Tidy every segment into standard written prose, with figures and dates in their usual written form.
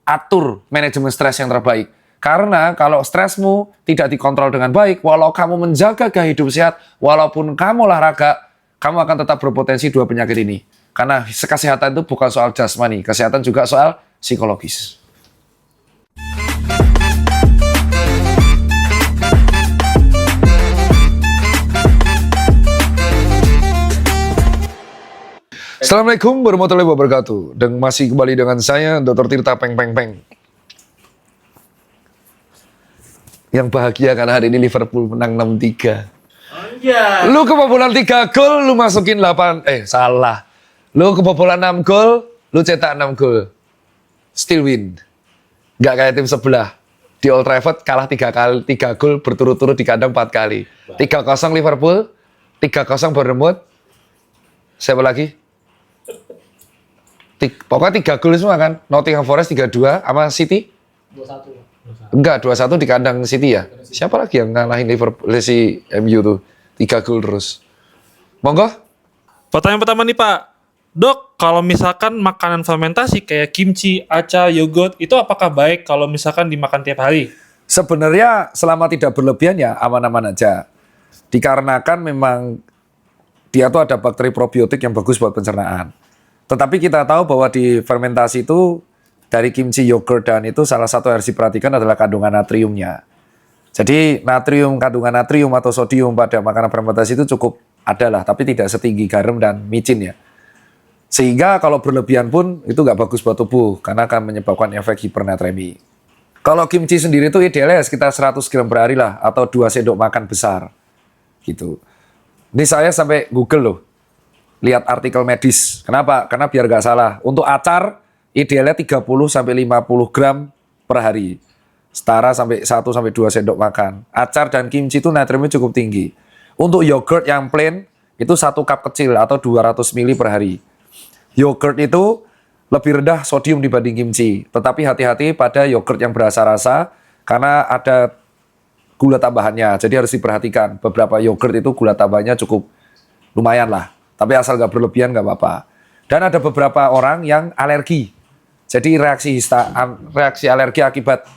atur manajemen stres yang terbaik. Karena kalau stresmu tidak dikontrol dengan baik, walau kamu menjaga gaya hidup sehat, walaupun kamu olahraga, kamu akan tetap berpotensi dua penyakit ini. Karena kesehatan itu bukan soal jasmani, kesehatan juga soal psikologis. Assalamualaikum warahmatullahi wabarakatuh. Dan masih kembali dengan saya, Dr. Tirta Peng Peng Peng. Yang bahagia karena hari ini Liverpool menang 6-3. Yeah. Lu kebobolan 3 gol, lu masukin 8. Salah. Lu kebobolan 6 gol, lu cetak 6 gol. Still win. Gak kayak tim sebelah. Di Old Trafford kalah 3 gol berturut-turut di kandang 4 kali. 3-0 Liverpool, 3-0 Bournemouth. Siapa lagi? Pokoknya 3 gol semua kan. Nottingham Forest 3-2 sama City? 2-1. Enggak, 2-1 di kandang City ya. Siapa lagi yang ngalahin Liverpool si MU tuh? 3 gol terus. Monggo. Pertanyaan pertama nih Pak. Dok, kalau misalkan makanan fermentasi kayak kimchi, acar, yogurt, itu apakah baik kalau misalkan dimakan tiap hari? Sebenarnya selama tidak berlebihan ya aman-aman aja. Dikarenakan memang dia tuh ada bakteri probiotik yang bagus buat pencernaan. Tetapi kita tahu bahwa di fermentasi itu dari kimchi, yogurt, dan itu salah satu yang harus diperhatikan adalah kandungan natriumnya. Jadi kandungan natrium atau sodium pada makanan fermentasi itu cukup adalah, tapi tidak setinggi garam dan micin ya. Sehingga kalau berlebihan pun itu nggak bagus buat tubuh karena akan menyebabkan efek hipernatremi. Kalau kimchi sendiri itu idealnya sekitar 100 gram per hari lah atau 2 sendok makan besar gitu. Ini saya sampai Google loh. Lihat artikel medis. Kenapa? Karena biar nggak salah. Untuk acar, idealnya 30-50 gram per hari. Setara sampai 1-2 sendok makan. Acar dan kimchi itu natriumnya cukup tinggi. Untuk yogurt yang plain, itu 1 cup kecil atau 200 ml per hari. Yogurt itu lebih rendah sodium dibanding kimchi. Tetapi hati-hati pada yogurt yang berasa-rasa, karena ada gula tambahannya. Jadi harus diperhatikan. Beberapa yogurt itu gula tambahannya cukup lumayan lah. Tapi asal nggak berlebihan nggak apa-apa. Dan ada beberapa orang yang alergi. Jadi reaksi alergi akibat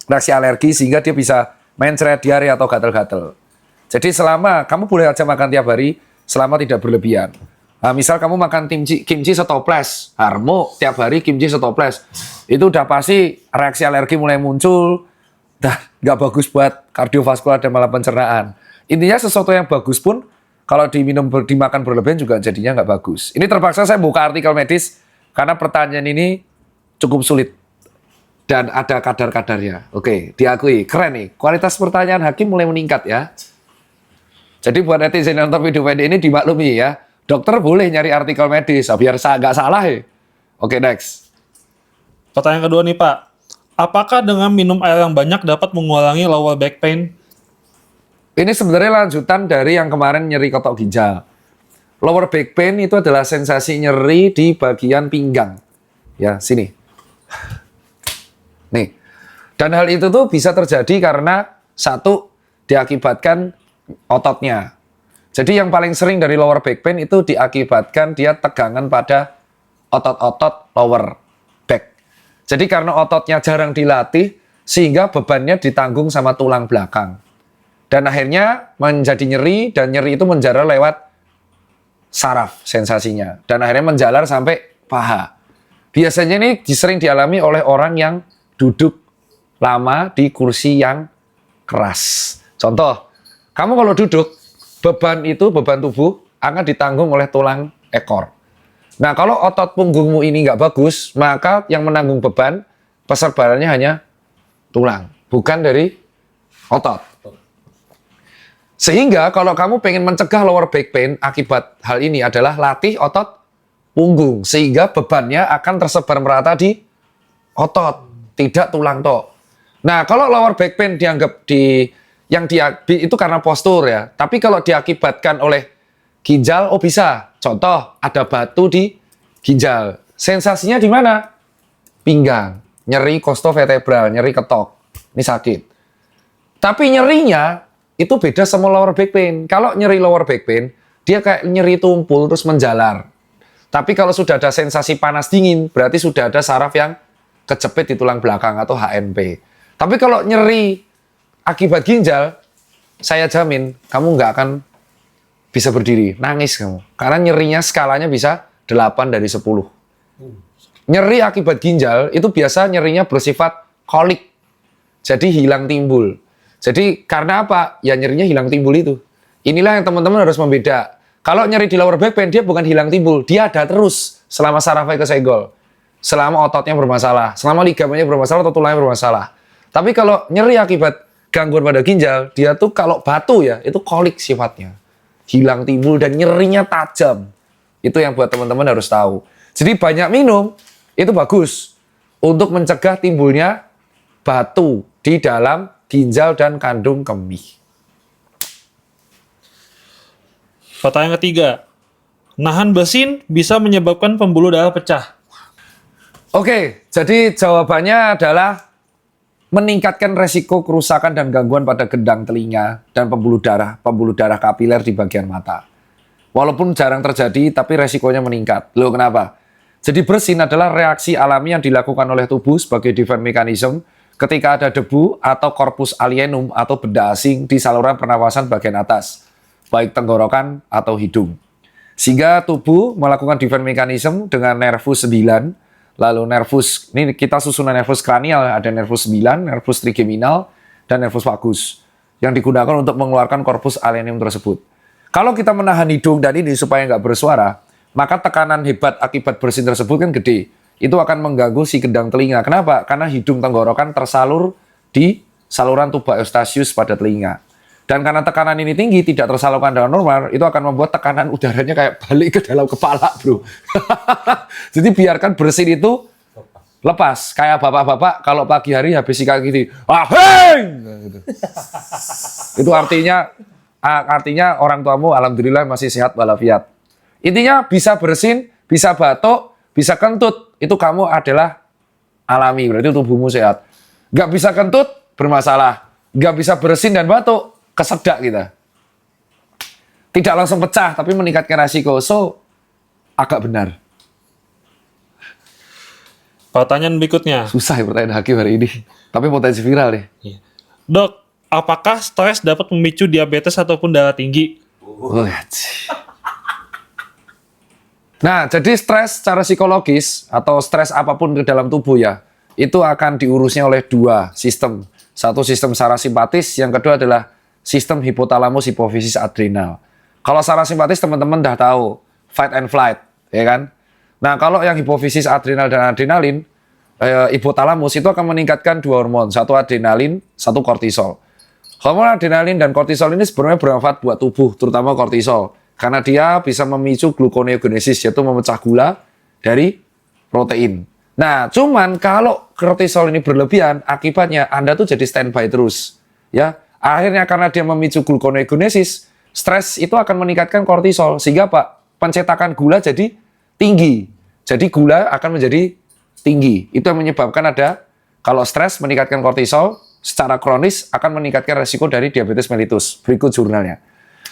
reaksi alergi sehingga dia bisa mencret, diare atau gatal-gatal. Jadi selama kamu boleh aja makan tiap hari selama tidak berlebihan. Nah, misal kamu makan kimchi setoples, harmo tiap hari kimchi setoples, itu udah pasti reaksi alergi mulai muncul. Dah nggak bagus buat kardiovaskular dan malah pencernaan. Intinya sesuatu yang bagus pun kalau dimakan berlebihan juga jadinya nggak bagus. Ini terpaksa saya buka artikel medis karena pertanyaan ini cukup sulit dan ada kadar-kadarnya. Oke, diakui keren nih. Kualitas pertanyaan hakim mulai meningkat ya. Jadi buat netizen yang nonton video pendek ini dimaklumi ya. Dokter boleh nyari artikel medis biar nggak salah ya. Oke, next. Pertanyaan kedua nih Pak. Apakah dengan minum air yang banyak dapat mengurangi lower back pain? Ini sebenarnya lanjutan dari yang kemarin nyeri kotak ginjal. Lower back pain itu adalah sensasi nyeri di bagian pinggang. Ya, sini. Nih. Dan hal itu tuh bisa terjadi karena satu, diakibatkan ototnya. Jadi yang paling sering dari lower back pain itu diakibatkan dia tegangan pada otot-otot lower back. Jadi karena ototnya jarang dilatih, sehingga bebannya ditanggung sama tulang belakang. Dan akhirnya menjadi nyeri, dan nyeri itu menjalar lewat saraf sensasinya. Dan akhirnya menjalar sampai paha. Biasanya ini sering dialami oleh orang yang duduk lama di kursi yang keras. Contoh, kamu kalau duduk, beban tubuh akan ditanggung oleh tulang ekor. Nah, kalau otot punggungmu ini nggak bagus, maka yang menanggung beban, peserbarannya hanya tulang, bukan dari otot. Sehingga kalau kamu pengen mencegah lower back pain akibat hal ini adalah latih otot punggung. Sehingga bebannya akan tersebar merata di otot, tidak tulang tok. Nah, kalau lower back pain dianggap itu karena postur ya. Tapi kalau diakibatkan oleh ginjal, oh bisa. Contoh, ada batu di ginjal. Sensasinya di mana? Pinggang. Nyeri costovertebral, nyeri ketok. Ini sakit. Tapi nyerinya itu beda sama lower back pain. Kalau nyeri lower back pain, dia kayak nyeri tumpul terus menjalar. Tapi kalau sudah ada sensasi panas dingin, berarti sudah ada saraf yang kejepit di tulang belakang atau HNP. Tapi kalau nyeri akibat ginjal, saya jamin kamu nggak akan bisa berdiri, nangis kamu. Karena nyerinya skalanya bisa 8 dari 10. Nyeri akibat ginjal itu biasa nyerinya bersifat kolik. Jadi hilang timbul. Jadi karena apa? Ya nyerinya hilang timbul itu. Inilah yang teman-teman harus membeda. Kalau nyeri di lower back pain, dia bukan hilang timbul. Dia ada terus selama sarafnya kesenggol. Selama ototnya bermasalah. Selama ligamennya bermasalah atau tulangnya bermasalah. Tapi kalau nyeri akibat gangguan pada ginjal, dia tuh kalau batu ya, itu kolik sifatnya. Hilang timbul dan nyerinya tajam. Itu yang buat teman-teman harus tahu. Jadi banyak minum, itu bagus. Untuk mencegah timbulnya batu di dalam ginjal dan kandung kemih. Pertanyaan ketiga, nahan bersin bisa menyebabkan pembuluh darah pecah. Oke, jadi jawabannya adalah meningkatkan resiko kerusakan dan gangguan pada gendang telinga dan pembuluh darah kapiler di bagian mata. Walaupun jarang terjadi, tapi resikonya meningkat. Loh kenapa? Jadi bersin adalah reaksi alami yang dilakukan oleh tubuh sebagai defense mechanism ketika ada debu atau corpus alienum atau benda asing di saluran pernafasan bagian atas, baik tenggorokan atau hidung. Sehingga tubuh melakukan defense mechanism dengan nervus 9, lalu nervus, ini kita susunan nervus kranial, ada nervus 9, nervus trigeminal, dan nervus vagus yang digunakan untuk mengeluarkan korpus alienum tersebut. Kalau kita menahan hidung dan ini supaya nggak bersuara, maka tekanan hebat akibat bersin tersebut kan gede. Itu akan mengganggu si gendang telinga. Kenapa? Karena hidung tenggorokan tersalur di saluran tuba eustachius pada telinga. Dan karena tekanan ini tinggi, tidak tersalurkan dengan normal, itu akan membuat tekanan udaranya kayak balik ke dalam kepala, bro. Jadi biarkan bersin itu lepas. Kayak bapak-bapak kalau pagi hari habis sikat gitu, aheng! Gitu. Itu artinya orang tuamu alhamdulillah masih sehat walafiat. Intinya bisa bersin, bisa batuk, bisa kentut, itu kamu adalah alami, berarti tubuhmu sehat. Nggak bisa kentut, bermasalah. Nggak bisa bersin dan batuk, kesedak kita. Tidak langsung pecah, tapi meningkatkan resiko. So, agak benar. Pertanyaan berikutnya. Susah ya pertanyaan hakim hari ini. Tapi potensi viral nih. Dok, apakah stres dapat memicu diabetes ataupun darah tinggi? Nah, jadi stres secara psikologis atau stres apapun ke dalam tubuh ya, itu akan diurusnya oleh dua sistem. Satu sistem sarasimpatis, yang kedua adalah sistem hipotalamus hipofisis adrenal. Kalau sarasimpatis teman-teman dah tahu, fight and flight, ya kan? Nah, kalau yang hipofisis adrenal dan adrenalin, hipotalamus itu akan meningkatkan dua hormon, satu adrenalin, satu kortisol. Hormon adrenalin dan kortisol ini sebenarnya bermanfaat buat tubuh, terutama kortisol, karena dia bisa memicu gluconeogenesis, yaitu memecah gula dari protein. Nah, cuman kalau kortisol ini berlebihan, akibatnya Anda tuh jadi standby terus, ya. Akhirnya karena dia memicu gluconeogenesis, stres itu akan meningkatkan kortisol, sehingga Pak, pencetakan gula jadi tinggi. Jadi gula akan menjadi tinggi. Itu yang menyebabkan ada, kalau stres meningkatkan kortisol, secara kronis akan meningkatkan resiko dari diabetes mellitus. Berikut jurnalnya.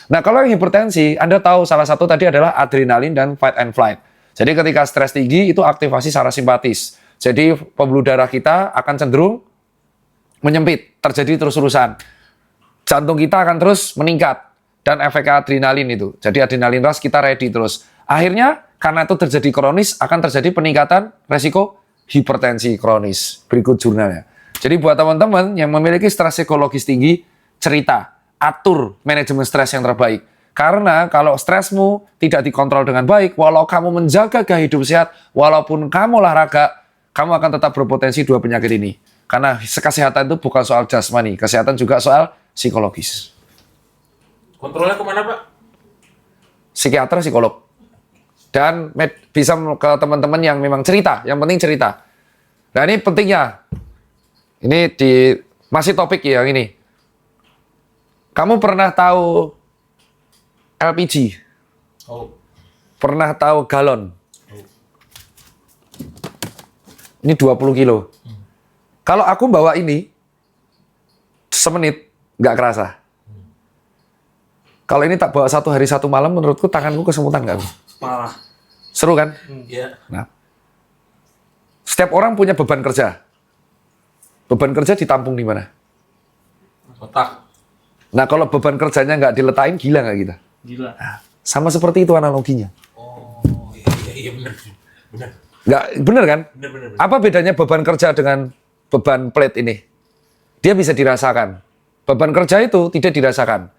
Nah, kalau yang hipertensi, Anda tahu salah satu tadi adalah adrenalin dan fight and flight. Jadi ketika stres tinggi, itu aktivasi sarasimpatis. Jadi pembuluh darah kita akan cenderung menyempit, terjadi terus-terusan. Jantung kita akan terus meningkat. Dan efek adrenalin itu. Jadi adrenalin rush kita ready terus. Akhirnya, karena itu terjadi kronis, akan terjadi peningkatan resiko hipertensi kronis. Berikut jurnalnya. Jadi buat teman-teman yang memiliki stres psikologis tinggi, cerita, atur manajemen stres yang terbaik. Karena kalau stresmu tidak dikontrol dengan baik, walau kamu menjaga gaya hidup sehat, walaupun kamu olahraga, kamu akan tetap berpotensi dua penyakit ini. Karena kesehatan itu bukan soal jasmani, kesehatan juga soal psikologis. Kontrolnya kemana, Pak? Psikiater, psikolog. Dan bisa ke teman-teman yang memang cerita, yang penting cerita. Nah ini pentingnya. Ini masih topik yang ini. Kamu pernah tahu LPG? Oh. Pernah tahu galon? Ini 20 kilo. Kalau aku bawa ini, semenit, nggak kerasa. Kalau ini tak bawa 1 hari 1 malam, menurutku tanganku kesemutan nggak? Parah. Seru kan? Iya. Nah, Setiap orang punya beban kerja. Beban kerja ditampung di mana? Otak. Nah, kalau beban kerjanya nggak diletakin, gila nggak kita? Gila. Sama seperti itu analoginya. Oh, iya benar. Benar. Nggak, bener kan? Benar. Apa bedanya beban kerja dengan beban plate ini? Dia bisa dirasakan. Beban kerja itu tidak dirasakan.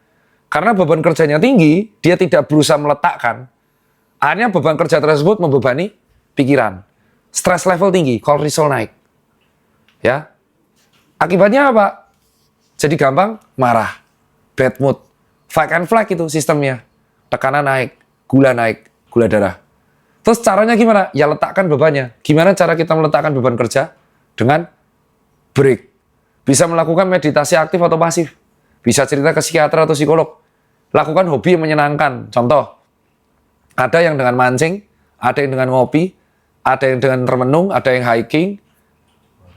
Karena beban kerjanya tinggi, dia tidak berusaha meletakkan. Akhirnya beban kerja tersebut membebani pikiran. Stress level tinggi, kortisol naik. Ya. Akibatnya apa? Jadi gampang marah, bad mood, fight and flight itu sistemnya. Tekanan naik, gula darah. Terus caranya gimana? Ya letakkan bebannya. Gimana cara kita meletakkan beban kerja? Dengan break. Bisa melakukan meditasi aktif atau pasif. Bisa cerita ke psikiater atau psikolog. Lakukan hobi yang menyenangkan. Contoh, ada yang dengan mancing, ada yang dengan ngopi, ada yang dengan termenung, ada yang hiking,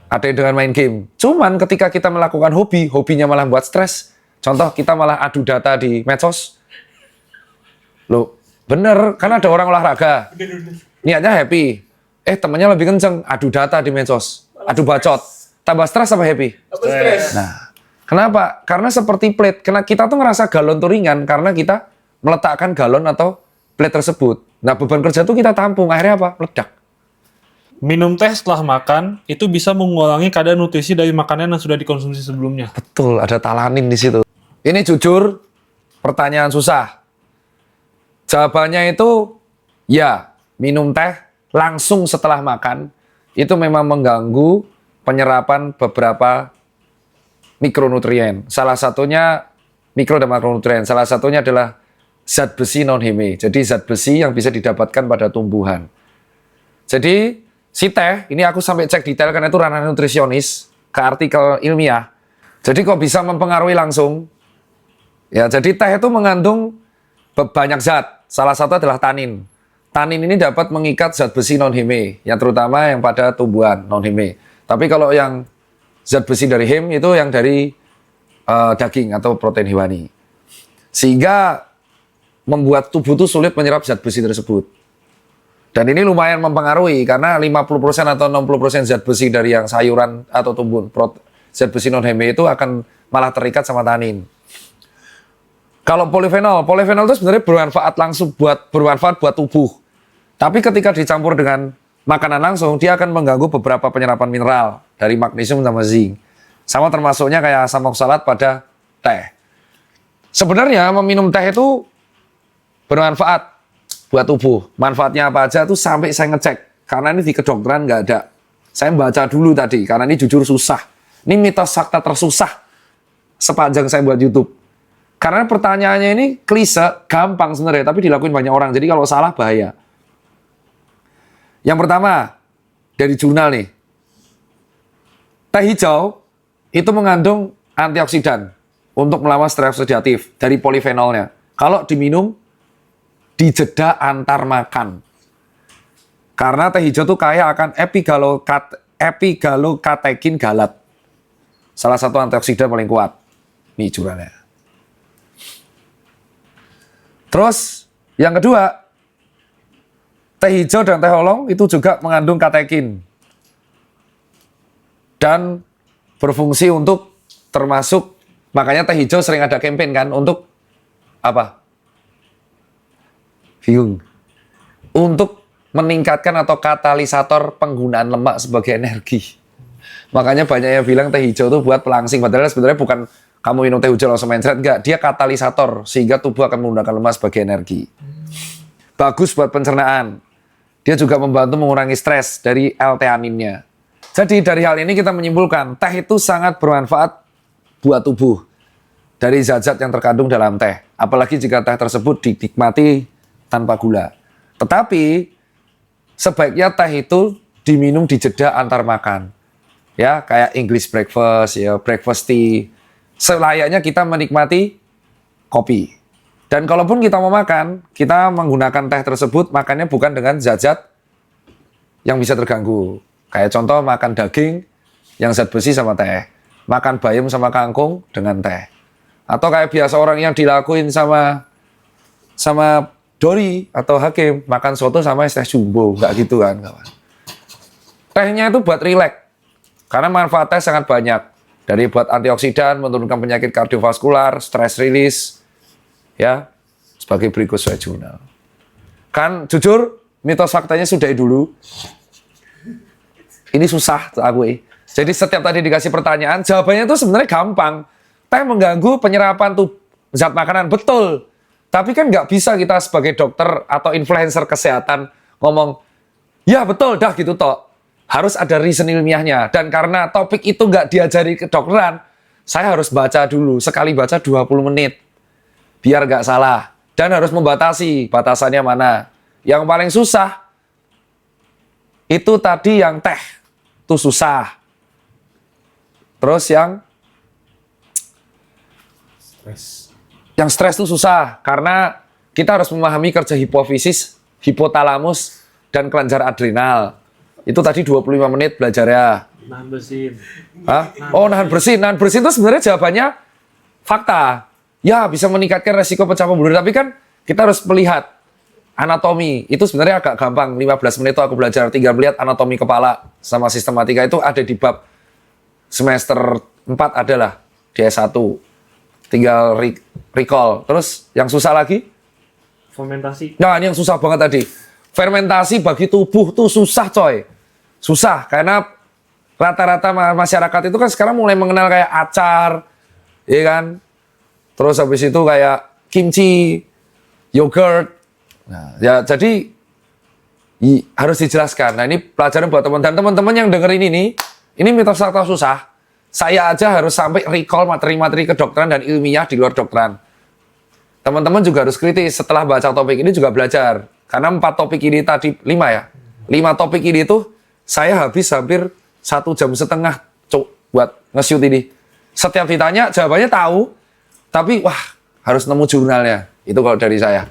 ada yang dengan main game. Cuman ketika kita melakukan hobi, hobinya malah buat stres. Contoh, kita malah adu data di medsos. Loh, bener, kan ada orang olahraga. Niatnya happy. Temannya lebih kenceng, adu data di medsos. Adu bacot. Tambah stres apa happy? Stres. Nah, kenapa? Karena seperti plate. Karena kita tuh ngerasa galon tuh ringan karena kita meletakkan galon atau plate tersebut. Nah, beban kerja tuh kita tampung. Akhirnya apa? Meledak. Minum teh setelah makan itu bisa mengurangi kadar nutrisi dari makanan yang sudah dikonsumsi sebelumnya. Betul, ada talanin di situ. Ini jujur, pertanyaan susah. Jawabannya itu, ya, minum teh langsung setelah makan, itu memang mengganggu penyerapan beberapa mikronutrien. Salah satunya, mikro dan makronutrien, salah satunya adalah zat besi non-heme. Jadi zat besi yang bisa didapatkan pada tumbuhan. Jadi, si teh, ini aku sampai cek detail karena itu ranah nutrisionis, ke artikel ilmiah. Jadi kok bisa mempengaruhi langsung? Ya, jadi teh itu mengandung banyak zat. Salah satu adalah tanin. Tanin ini dapat mengikat zat besi non-heme, yang terutama yang pada tumbuhan non-heme. Tapi kalau yang zat besi dari heme itu yang dari daging atau protein hewani. Sehingga membuat tubuh itu sulit menyerap zat besi tersebut. Dan ini lumayan mempengaruhi karena 50% atau 60% zat besi dari yang sayuran atau tumbuhan zat besi non-heme itu akan malah terikat sama tanin. Kalau polifenol itu sebenarnya bermanfaat buat tubuh. Tapi ketika dicampur dengan makanan langsung, dia akan mengganggu beberapa penyerapan mineral dari magnesium sama zinc. Sama termasuknya kayak asam oksalat pada teh. Sebenarnya meminum teh itu bermanfaat buat tubuh. Manfaatnya apa aja tuh sampai saya ngecek. Karena ini di kedokteran nggak ada. Saya baca dulu tadi, karena ini jujur susah. Ini mitos fakta tersusah sepanjang saya buat YouTube. Karena pertanyaannya ini klise, gampang sebenarnya, tapi dilakuin banyak orang. Jadi kalau salah bahaya. Yang pertama, dari jurnal nih. Teh hijau itu mengandung antioksidan untuk melawan stres oksidatif dari polifenolnya. Kalau diminum di jeda antar makan. Karena teh hijau itu kaya akan epigalokatekin galat. Salah satu antioksidan paling kuat. Ini jurnalnya. Terus yang kedua, teh hijau dan teh oolong itu juga mengandung katekin. Dan berfungsi untuk termasuk, makanya teh hijau sering ada campaign kan untuk apa? Bingung. Untuk meningkatkan atau katalisator penggunaan lemak sebagai energi. Makanya banyak yang bilang teh hijau itu buat pelangsing. Padahal sebenarnya bukan kamu minum teh hijau langsung mencret. Enggak, dia katalisator. Sehingga tubuh akan menggunakan lemak sebagai energi. Bagus buat pencernaan. Dia juga membantu mengurangi stres dari L-theaninnya. Jadi dari hal ini kita menyimpulkan, teh itu sangat bermanfaat buat tubuh. Dari zat-zat yang terkandung dalam teh. Apalagi jika teh tersebut dinikmati tanpa gula. Tetapi sebaiknya teh itu diminum di jeda antar makan. Ya, kayak English breakfast, ya, breakfast tea. Selayaknya kita menikmati kopi. Dan kalaupun kita mau makan, kita menggunakan teh tersebut makannya bukan dengan zat-zat yang bisa terganggu. Kayak contoh makan daging yang zat besi sama teh. Makan bayam sama kangkung dengan teh. Atau kayak biasa orang yang dilakuin sama Dori atau Hakim, makan soto sama es teh jumbo, nggak gitu kan kawan. Teh tehnya itu buat rileks. Karena manfaatnya sangat banyak. Dari buat antioksidan, menurunkan penyakit kardiovaskular, stress release, ya, sebagai berikut sesuai jurnal. Kan jujur, mitos faktanya sudahi dulu. Ini susah aku. Jadi setiap tadi dikasih pertanyaan, jawabannya itu sebenarnya gampang. Teh mengganggu penyerapan zat makanan, betul. Tapi kan nggak bisa kita sebagai dokter atau influencer kesehatan ngomong, ya betul, dah gitu toh. Harus ada reason ilmiahnya. Dan karena topik itu nggak diajari kedokteran, saya harus baca dulu. Sekali baca 20 menit. Biar nggak salah. Dan harus membatasi batasannya mana. Yang paling susah, itu tadi yang teh. Itu susah. Terus yang stres itu susah. Karena kita harus memahami kerja hipofisis, hipotalamus, dan kelenjar adrenal. Itu tadi 25 menit belajarnya. Nahan bersin. Hah? Oh, nahan bersin. Nahan bersin itu sebenarnya jawabannya fakta. Ya, bisa meningkatkan resiko pecah pembuluh. Tapi kan kita harus melihat anatomi. Itu sebenarnya agak gampang. 15 menit itu aku belajar. Tinggal melihat anatomi kepala sama sistematika itu ada di bab semester 4 adalah di S1. Tinggal recall. Terus yang susah lagi? Fermentasi. Nah, ini yang susah banget tadi. Fermentasi bagi tubuh tuh susah, coy. Susah, karena rata-rata masyarakat itu kan sekarang mulai mengenal kayak acar, ya kan? Terus habis itu kayak kimchi, yogurt. Nah, ya jadi harus dijelaskan. Nah, ini pelajaran buat teman-teman yang dengerin ini mitos fakta susah. Saya aja harus sampai recall materi-materi kedokteran dan ilmiah di luar dokteran. Teman-teman juga harus kritis setelah baca topik ini juga belajar. Karena 4 topik ini tadi, 5 ya. 5 topik ini tuh saya habis hampir 1,5 jam buat nge-shoot ini. Setiap ditanya jawabannya tahu, tapi wah harus nemu jurnalnya. Itu kalau dari saya.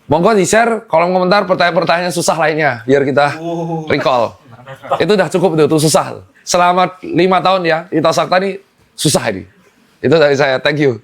Monggo di-share kolom komentar pertanyaan-pertanyaan susah lainnya biar kita recall. Itu udah cukup itu susah. Selama 5 tahun ya, Ita Sakta ini susah ini. Itu dari saya. Thank you.